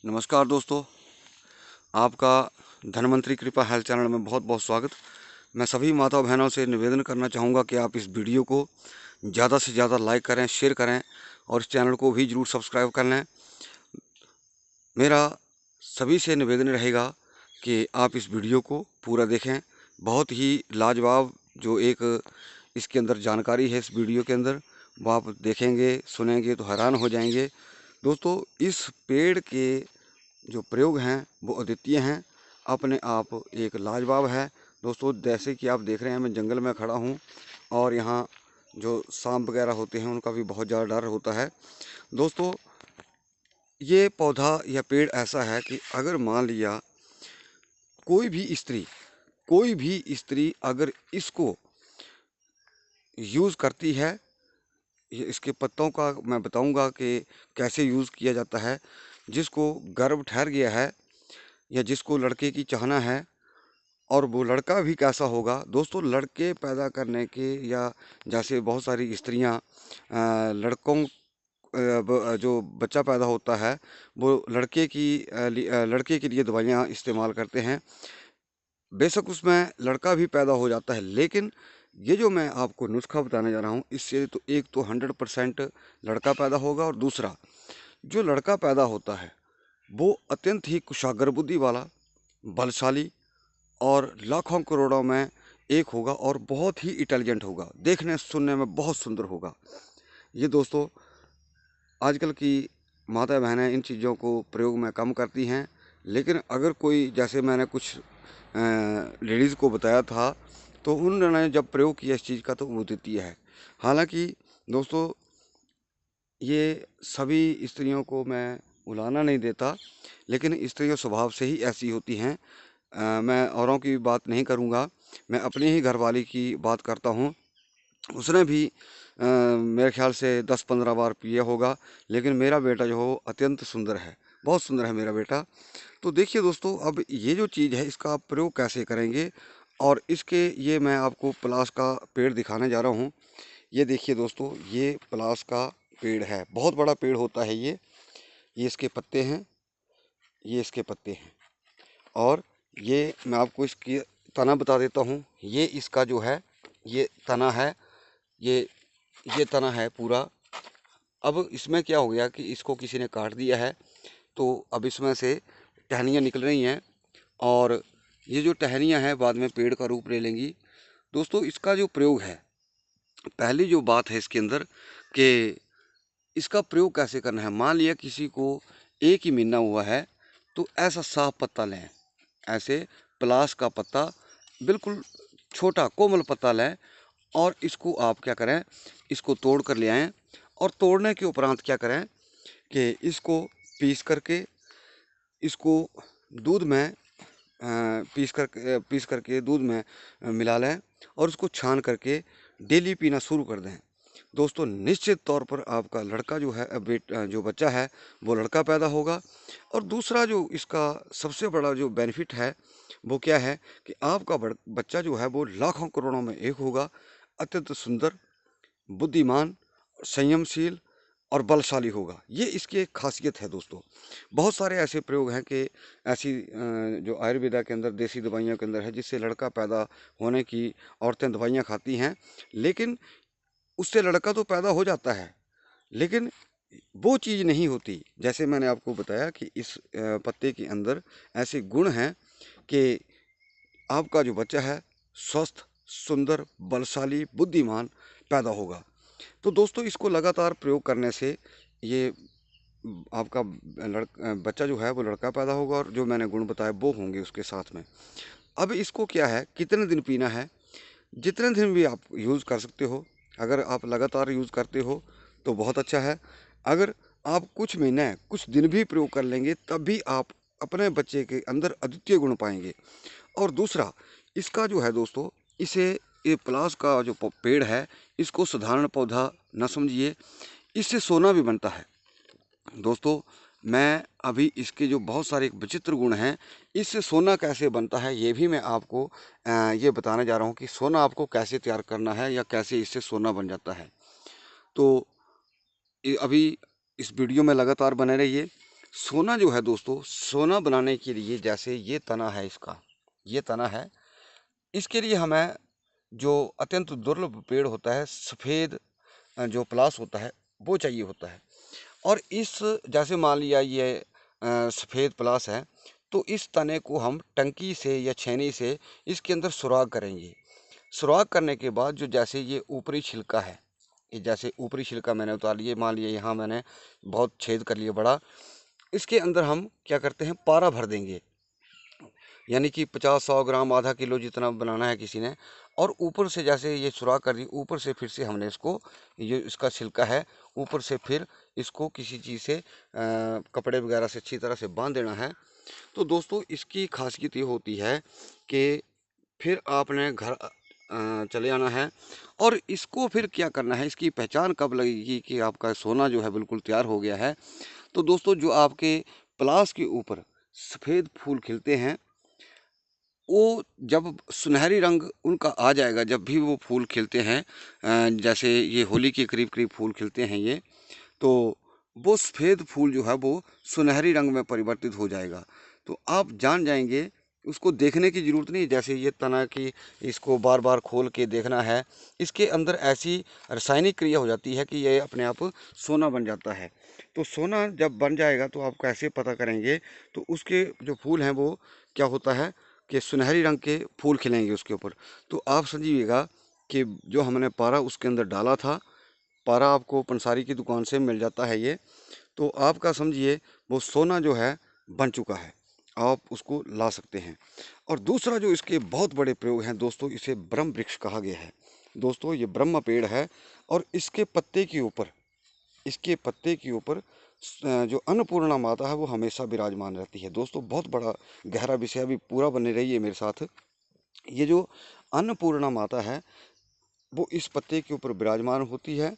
नमस्कार दोस्तों, आपका धनवंतरी कृपा हेल्थ चैनल में बहुत बहुत स्वागत। मैं सभी माता बहनों से निवेदन करना चाहूँगा कि आप इस वीडियो को ज़्यादा से ज़्यादा लाइक करें, शेयर करें और इस चैनल को भी ज़रूर सब्सक्राइब कर लें। मेरा सभी से निवेदन रहेगा कि आप इस वीडियो को पूरा देखें। बहुत ही लाजवाब जो एक इसके अंदर जानकारी है, इस वीडियो के अंदर वो आप देखेंगे सुनेंगे तो हैरान हो जाएंगे। दोस्तों, इस पेड़ के जो प्रयोग हैं वो अद्वितीय हैं, अपने आप एक लाजवाब है। दोस्तों, जैसे कि आप देख रहे हैं मैं जंगल में खड़ा हूँ और यहाँ जो सांप वगैरह होते हैं उनका भी बहुत ज़्यादा डर होता है। दोस्तों, ये पौधा या पेड़ ऐसा है कि अगर मान लिया कोई भी स्त्री अगर इसको यूज़ करती है, ये इसके पत्तों का मैं बताऊंगा कि कैसे यूज़ किया जाता है। जिसको गर्भ ठहर गया है या जिसको लड़के की चाहना है, और वो लड़का भी कैसा होगा दोस्तों, लड़के पैदा करने के या जैसे बहुत सारी स्त्रियां लड़कों जो बच्चा पैदा होता है वो लड़के के लिए दवाइयाँ इस्तेमाल करते हैं। बेशक उसमें लड़का भी पैदा हो जाता है, लेकिन ये जो मैं आपको नुस्खा बताने जा रहा हूँ इससे तो एक तो 100% लड़का पैदा होगा, और दूसरा जो लड़का पैदा होता है वो अत्यंत ही कुशाग्र बुद्धि वाला, बलशाली और लाखों करोड़ों में एक होगा और बहुत ही इंटेलिजेंट होगा, देखने सुनने में बहुत सुंदर होगा। ये दोस्तों, आजकल की माता बहनें इन चीज़ों को प्रयोग में कम करती हैं, लेकिन अगर कोई जैसे मैंने कुछ लेडीज़ को बताया था तो उन्होंने जब प्रयोग किया इस चीज़ का तो वो द्वितीय है। हालांकि दोस्तों, ये सभी स्त्रियों को मैं उलाना नहीं देता, लेकिन स्त्रियों स्वभाव से ही ऐसी होती हैं। मैं औरों की बात नहीं करूँगा, मैं अपनी ही घरवाली की बात करता हूँ। उसने भी मेरे ख्याल से 10-15 बार पिया होगा, लेकिन मेरा बेटा जो हो अत्यंत सुंदर है, बहुत सुंदर है मेरा बेटा। तो देखिए दोस्तों, अब ये जो चीज़ है इसका आप प्रयोग कैसे करेंगे, और इसके ये मैं आपको पलाश का पेड़ दिखाने जा रहा हूँ। ये देखिए दोस्तों, ये पलाश का पेड़ है, बहुत बड़ा पेड़ होता है ये इसके पत्ते हैं, ये इसके पत्ते हैं, और ये मैं आपको इसकी तना बता देता हूँ। ये इसका जो है ये तना है, ये ये तना है पूरा। अब इसमें क्या हो गया कि इसको किसी ने काट दिया है, तो अब इसमें से टहनियाँ निकल रही हैं, और ये जो टहनियाँ हैं बाद में पेड़ का रूप ले लेंगी। दोस्तों, इसका जो प्रयोग है, पहली जो बात है इसके अंदर कि इसका प्रयोग कैसे करना है। मान लिया किसी को एक ही महीना हुआ है तो ऐसा साफ पत्ता लें, ऐसे पलाश का पत्ता, बिल्कुल छोटा कोमल पत्ता लें, और इसको आप क्या करें, इसको तोड़ कर ले आएँ, और तोड़ने के उपरांत क्या करें कि इसको पीस करके इसको दूध में पीस करके दूध में मिला लें, और उसको छान करके डेली पीना शुरू कर दें। दोस्तों, निश्चित तौर पर आपका लड़का जो है जो बच्चा है वो लड़का पैदा होगा। और दूसरा जो इसका सबसे बड़ा जो बेनिफिट है वो क्या है कि आपका बच्चा जो है वो लाखों करोड़ों में एक होगा, अत्यंत सुंदर, बुद्धिमान, संयमशील और बलशाली होगा। ये इसकी एक खासियत है दोस्तों। बहुत सारे ऐसे प्रयोग हैं कि ऐसी जो आयुर्वेदा के अंदर देसी दवाइयों के अंदर है जिससे लड़का पैदा होने की औरतें दवाइयाँ खाती हैं, लेकिन उससे लड़का तो पैदा हो जाता है, लेकिन वो चीज़ नहीं होती। जैसे मैंने आपको बताया कि इस पत्ते के अंदर ऐसे गुण हैं कि आपका जो बच्चा है स्वस्थ, सुंदर, बलशाली, बुद्धिमान पैदा होगा। तो दोस्तों, इसको लगातार प्रयोग करने से ये आपका बच्चा जो है वो लड़का पैदा होगा, और जो मैंने गुण बताए वो होंगे उसके साथ में। अब इसको क्या है, कितने दिन पीना है, जितने दिन भी आप यूज़ कर सकते हो। अगर आप लगातार यूज़ करते हो तो बहुत अच्छा है। अगर आप कुछ महीने कुछ दिन भी प्रयोग कर लेंगे तब भी आप अपने बच्चे के अंदर अद्वितीय गुण पाएंगे। और दूसरा, इसका जो है दोस्तों, इसे ये पलाश का जो पेड़ है इसको साधारण पौधा न समझिए, इससे सोना भी बनता है। दोस्तों, मैं अभी इसके जो बहुत सारे विचित्र गुण हैं, इससे सोना कैसे बनता है ये भी मैं आपको ये बताने जा रहा हूँ कि सोना आपको कैसे तैयार करना है या कैसे इससे सोना बन जाता है। तो अभी इस वीडियो में लगातार बने रहिए, सोना जो है दोस्तों, सोना बनाने के लिए जैसे ये तना है इसका, ये तना है, इसके लिए हमें जो अत्यंत दुर्लभ पेड़ होता है, सफ़ेद जो पलास होता है, वो चाहिए होता है। और इस जैसे मान लिया ये सफ़ेद पलास है, तो इस तने को हम टंकी से या छेनी से इसके अंदर सुराख करेंगे। सुराख करने के बाद जो जैसे ये ऊपरी छिलका है, ये जैसे ऊपरी छिलका मैंने उतार लिया, मान लिया यहाँ मैंने बहुत छेद कर लिया बड़ा, इसके अंदर हम क्या करते हैं, पारा भर देंगे। यानी कि 50-100 ग्राम, आधा किलो जितना बनाना है किसी ने। और ऊपर से जैसे ये सुराख कर दी, ऊपर से फिर से हमने इसको, ये इसका छिलका है, ऊपर से फिर इसको किसी चीज़ से कपड़े वगैरह से अच्छी तरह से बांध देना है। तो दोस्तों इसकी खासियत ये होती है कि फिर आपने घर चले आना है। और इसको फिर क्या करना है, इसकी पहचान कब लगेगी कि आपका सोना जो है बिल्कुल तैयार हो गया है। तो दोस्तों जो आपके प्लास के ऊपर सफ़ेद फूल खिलते हैं, वो जब सुनहरी रंग उनका आ जाएगा, जब भी वो फूल खिलते हैं, जैसे ये होली के करीब करीब फूल खिलते हैं ये, तो वो सफ़ेद फूल जो है वो सुनहरी रंग में परिवर्तित हो जाएगा। तो आप जान जाएंगे, उसको देखने की ज़रूरत नहीं, जैसे ये तना की इसको बार बार खोल के देखना है। इसके अंदर ऐसी रासायनिक क्रिया हो जाती है कि ये अपने आप सोना बन जाता है। तो सोना जब बन जाएगा तो आप कैसे पता करेंगे, तो उसके जो फूल हैं वो क्या होता है कि सुनहरी रंग के फूल खिलेंगे उसके ऊपर। तो आप समझिएगा कि जो हमने पारा उसके अंदर डाला था, पारा आपको पंसारी की दुकान से मिल जाता है ये, तो आपका समझिए वो सोना जो है बन चुका है, आप उसको ला सकते हैं। और दूसरा जो इसके बहुत बड़े प्रयोग हैं दोस्तों, इसे ब्रह्म वृक्ष कहा गया है। दोस्तों ये ब्रह्म पेड़ है, और इसके पत्ते के ऊपर, इसके पत्ते के ऊपर जो अन्नपूर्णा माता है वो हमेशा विराजमान रहती है। दोस्तों बहुत बड़ा गहरा विषय, अभी पूरा बने रहिए मेरे साथ। ये जो अन्नपूर्णा माता है वो इस पत्ते के ऊपर विराजमान होती है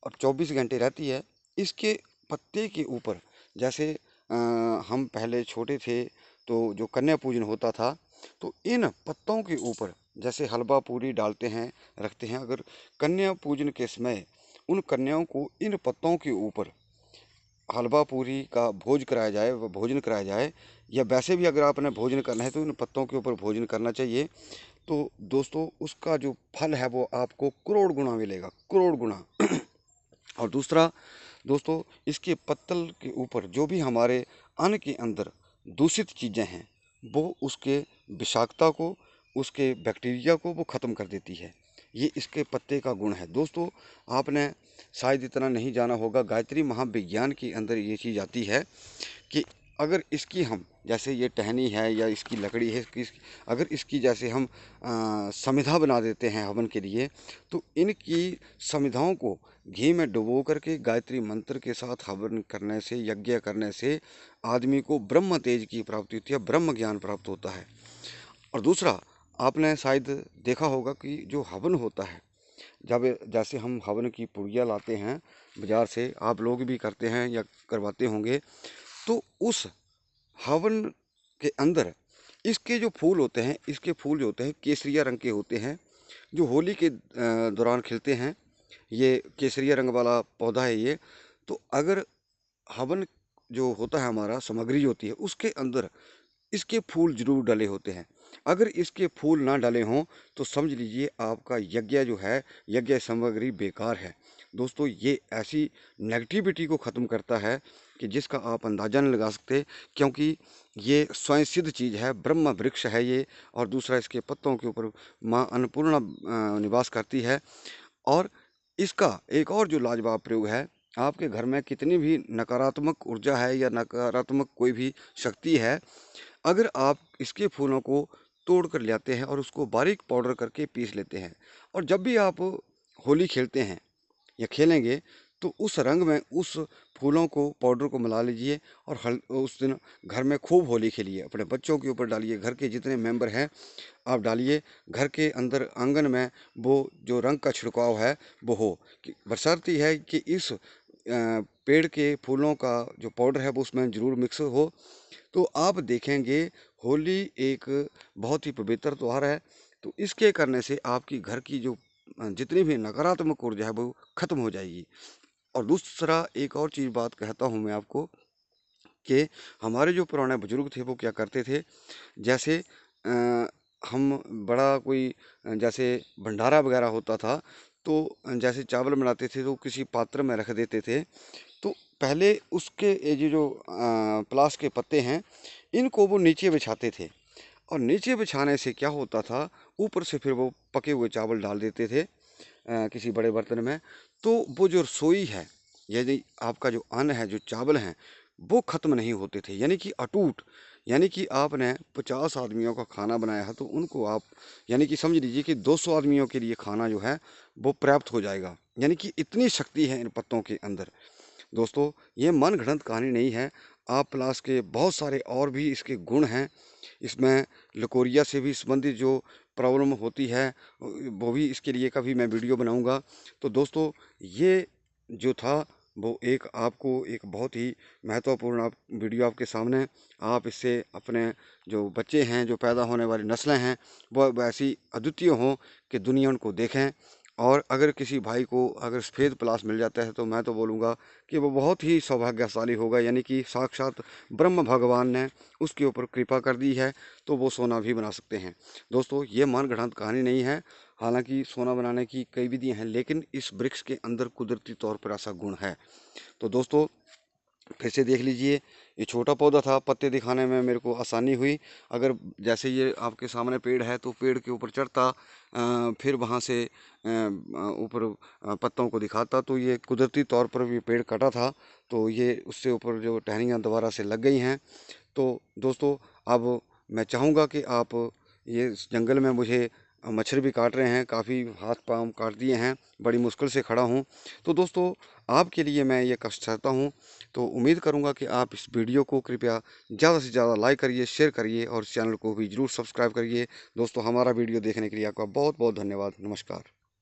और 24 घंटे रहती है। इसके पत्ते के ऊपर जैसे हम पहले छोटे थे तो जो कन्या पूजन होता था, तो इन पत्तों के ऊपर जैसे हलवा पूरी डालते हैं, रखते हैं। अगर कन्या पूजन के समय उन कन्याओं को इन पत्तों के ऊपर हलवा पूरी का भोज कराया जाए, वह भोजन कराया जाए, या वैसे भी अगर आपने भोजन करना है तो इन पत्तों के ऊपर भोजन करना चाहिए। तो दोस्तों उसका जो फल है वो आपको करोड़ गुना मिलेगा, करोड़ गुना। और दूसरा दोस्तों, इसके पत्तल के ऊपर जो भी हमारे अन्न के अंदर दूषित चीज़ें हैं, वो उसके विषाक्तता को, उसके बैक्टीरिया को वो ख़त्म कर देती है। ये इसके पत्ते का गुण है। दोस्तों आपने शायद इतना नहीं जाना होगा, गायत्री महाविज्ञान के अंदर ये चीज़ आती है कि अगर इसकी हम, जैसे ये टहनी है या इसकी लकड़ी है, अगर इसकी जैसे हम समिधा बना देते हैं हवन के लिए, तो इनकी समिधाओं को घी में डुबो करके गायत्री मंत्र के साथ हवन करने से, यज्ञ करने से आदमी को ब्रह्म तेज की प्राप्ति होती है, ब्रह्म ज्ञान प्राप्त होता है। और दूसरा, आपने शायद देखा होगा कि जो हवन होता है, जब जैसे हम हवन की पुड़िया लाते हैं बाज़ार से, आप लोग भी करते हैं या करवाते होंगे, तो उस हवन के अंदर इसके जो फूल होते हैं, इसके फूल जो होते हैं केसरिया रंग के होते हैं, जो होली के दौरान खिलते हैं। ये केसरिया रंग वाला पौधा है ये। तो अगर हवन जो होता है, हमारा सामग्री होती है, उसके अंदर इसके फूल जरूर डले होते हैं। अगर इसके फूल ना डले हों तो समझ लीजिए आपका यज्ञ जो है, यज्ञ सामग्री बेकार है। दोस्तों ये ऐसी नेगेटिविटी को ख़त्म करता है कि जिसका आप अंदाज़ा नहीं लगा सकते, क्योंकि ये स्वयं सिद्ध चीज़ है, ब्रह्म वृक्ष है ये। और दूसरा, इसके पत्तों के ऊपर माँ अन्नपूर्णा निवास करती है। और इसका एक और जो लाजवाब प्रयोग है, आपके घर में कितनी भी नकारात्मक ऊर्जा है या नकारात्मक कोई भी शक्ति है, अगर आप इसके फूलों को तोड़ कर लाते हैं और उसको बारीक पाउडर करके पीस लेते हैं, और जब भी आप होली खेलते हैं या खेलेंगे, तो उस रंग में उस फूलों को, पाउडर को मिला लीजिए, और उस दिन घर में खूब होली खेलिए। अपने बच्चों के ऊपर डालिए, घर के जितने मेंबर हैं आप डालिए। घर के अंदर आंगन में वो जो रंग का छिड़काव है वो हो, कि बशर्ते है कि इस पेड़ के फूलों का जो पाउडर है वो उसमें ज़रूर मिक्स हो। तो आप देखेंगे होली एक बहुत ही पवित्र त्यौहार है। तो इसके करने से आपकी घर की जो जितनी भी नकारात्मक ऊर्जा है वो ख़त्म हो जाएगी। और दूसरा, एक और चीज़ बात कहता हूँ मैं आपको कि हमारे जो पुराने बुजुर्ग थे वो क्या करते थे, जैसे हम बड़ा कोई जैसे भंडारा वगैरह होता था, तो जैसे चावल बनाते थे तो किसी पात्र में रख देते थे। तो पहले उसके ये जो प्लास के पत्ते हैं, इनको वो नीचे बिछाते थे, और नीचे बिछाने से क्या होता था, ऊपर से फिर वो पके हुए चावल डाल देते थे किसी बड़े बर्तन में। तो वो जो रसोई है, यदि आपका जो अन्न है, जो चावल हैं, वो ख़त्म नहीं होते थे, यानी कि अटूट। यानी कि आपने 50 आदमियों का खाना बनाया है तो उनको आप यानी कि समझ लीजिए कि 200 आदमियों के लिए खाना जो है वो पर्याप्त हो जाएगा। यानी कि इतनी शक्ति है इन पत्तों के अंदर। दोस्तों, ये मन घड़ंत कहानी नहीं है। आप प्लास के बहुत सारे और भी इसके गुण हैं। इसमें लकोरिया से भी संबंधित जो प्रॉब्लम होती है, वो भी इसके लिए कभी मैं वीडियो बनाऊंगा। तो दोस्तों, ये जो था वो एक आपको एक बहुत ही महत्वपूर्ण वीडियो आपके सामने। आप इससे अपने जो बच्चे हैं, जो पैदा होने वाली नस्लें हैं, वह ऐसी अद्वितीय हों कि दुनिया उनको देखें। और अगर किसी भाई को अगर सफ़ेद प्लास मिल जाता है तो मैं तो बोलूँगा कि वो बहुत ही सौभाग्यशाली होगा, यानी कि साक्षात ब्रह्म भगवान ने उसके ऊपर कृपा कर दी है, तो वो सोना भी बना सकते हैं। दोस्तों, ये मनगढ़ंत कहानी नहीं है। हालांकि सोना बनाने की कई विधियाँ हैं, लेकिन इस वृक्ष के अंदर कुदरती तौर पर ऐसा गुण है। तो दोस्तों, फिर से देख लीजिए, ये छोटा पौधा था, पत्ते दिखाने में मेरे को आसानी हुई। अगर जैसे ये आपके सामने पेड़ है तो पेड़ के ऊपर चढ़ता, फिर वहाँ से ऊपर पत्तों को दिखाता, तो ये कुदरती तौर पर ये पेड़ कटा था, तो ये उससे ऊपर जो टहनियाँ दोबारा से लग गई हैं। तो दोस्तों, अब मैं चाहूँगा कि आप ये इस जंगल में मुझे मच्छर भी काट रहे हैं, काफ़ी हाथ पाँव काट दिए हैं, बड़ी मुश्किल से खड़ा हूँ। तो दोस्तों, आपके लिए मैं ये कष्ट सहता हूँ। तो उम्मीद करूँगा कि आप इस वीडियो को कृपया ज़्यादा से ज़्यादा लाइक करिए, शेयर करिए और चैनल को भी ज़रूर सब्सक्राइब करिए। दोस्तों, हमारा वीडियो देखने के लिए आपका बहुत बहुत धन्यवाद। नमस्कार।